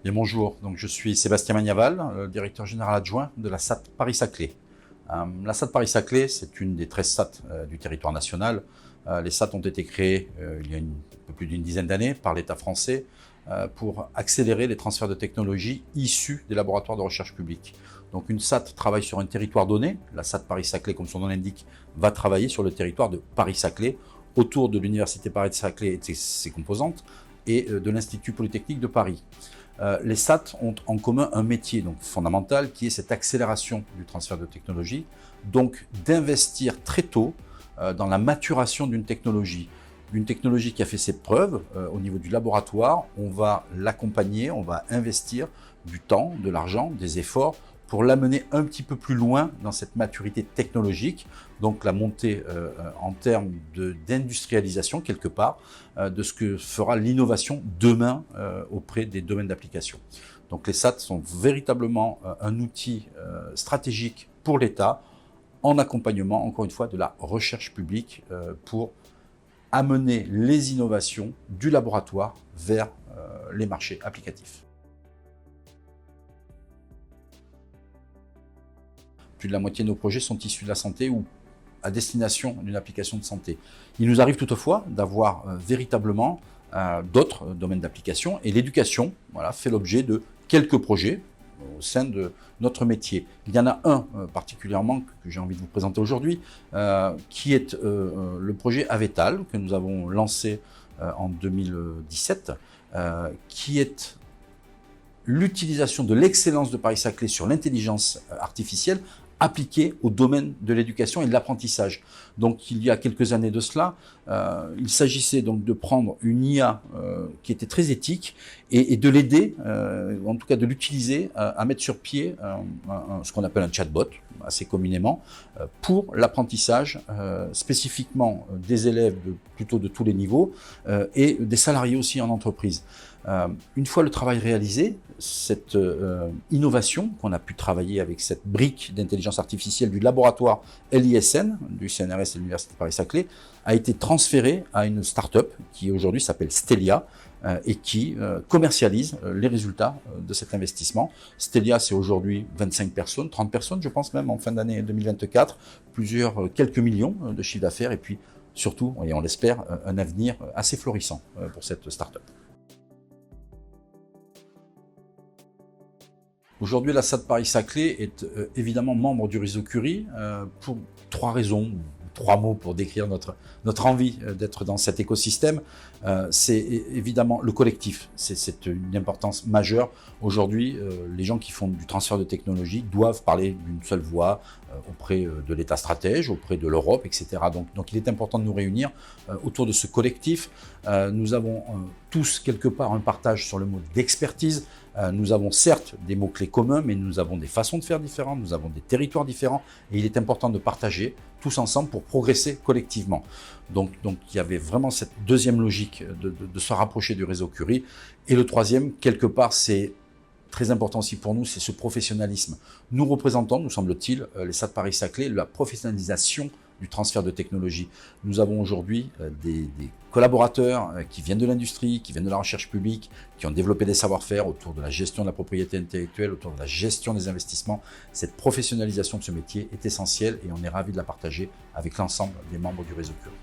Bien, bonjour, donc je suis Sébastien Magnaval, directeur général adjoint de la SAT Paris-Saclay. La SAT Paris-Saclay, c'est une des 13 SAT du territoire national. Les SAT ont été créées il y a un peu plus d'une dizaine d'années par l'État français pour accélérer les transferts de technologies issus des laboratoires de recherche publique. Donc une SAT travaille sur un territoire donné. La SAT Paris-Saclay, comme son nom l'indique, va travailler sur le territoire de Paris-Saclay, autour de l'Université Paris-Saclay et ses composantes, et de l'Institut Polytechnique de Paris. Les SAT ont en commun un métier donc fondamental qui est cette accélération du transfert de technologie, donc d'investir très tôt dans la maturation d'une technologie. Une technologie qui a fait ses preuves au niveau du laboratoire, on va l'accompagner, on va investir du temps, de l'argent, des efforts pour l'amener un petit peu plus loin dans cette maturité technologique, donc la montée en termes d'industrialisation quelque part de ce que fera l'innovation demain auprès des domaines d'application. Donc les SAT sont véritablement un outil stratégique pour l'État en accompagnement, encore une fois, de la recherche publique pour amener les innovations du laboratoire vers les marchés applicatifs. Plus de la moitié de nos projets sont issus de la santé ou à destination d'une application de santé. Il nous arrive toutefois d'avoir véritablement d'autres domaines d'application et l'éducation fait l'objet de quelques projets au sein de notre métier. Il y en a un particulièrement que j'ai envie de vous présenter aujourd'hui qui est le projet Avetal que nous avons lancé en 2017 qui est l'utilisation de l'excellence de Paris-Saclay sur l'intelligence artificielle appliquée au domaine de l'éducation et de l'apprentissage. Donc il y a quelques années de cela, il s'agissait donc de prendre une IA qui était très éthique et de l'aider, en tout cas de l'utiliser à mettre sur pied ce qu'on appelle un chatbot, assez communément, pour l'apprentissage spécifiquement des élèves plutôt de tous les niveaux et des salariés aussi en entreprise. Une fois le travail réalisé, cette innovation qu'on a pu travailler avec cette brique d'intelligence artificielle du laboratoire LISN, du CNRS et de l'Université Paris-Saclay, a été transférée à une start-up qui aujourd'hui s'appelle Stelia et qui commercialise les résultats de cet investissement. Stelia, c'est aujourd'hui 25 personnes, 30 personnes, je pense même en fin d'année 2024, quelques millions de chiffre d'affaires et puis surtout, et on l'espère, un avenir assez florissant pour cette start-up. Aujourd'hui, la SAT Paris-Saclay est évidemment membre du réseau Curie pour trois raisons, trois mots pour décrire notre envie d'être dans cet écosystème. C'est évidemment le collectif, c'est une importance majeure. Aujourd'hui, les gens qui font du transfert de technologie doivent parler d'une seule voix auprès de l'État stratège, auprès de l'Europe, etc. Donc il est important de nous réunir autour de ce collectif. Nous avons tous quelque part un partage sur le mode d'expertise. Nous avons certes des mots-clés communs, mais nous avons des façons de faire différentes, nous avons des territoires différents, et il est important de partager tous ensemble pour progresser collectivement. Donc il y avait vraiment cette deuxième logique de se rapprocher du réseau Curie. Et le troisième, quelque part, c'est très important aussi pour nous, c'est ce professionnalisme. Nous représentons, nous semble-t-il, les SAT Paris-Saclay, la professionnalisation du transfert de technologie. Nous avons aujourd'hui des collaborateurs qui viennent de l'industrie, qui viennent de la recherche publique, qui ont développé des savoir-faire autour de la gestion de la propriété intellectuelle, autour de la gestion des investissements. Cette professionnalisation de ce métier est essentielle et on est ravis de la partager avec l'ensemble des membres du réseau Curie.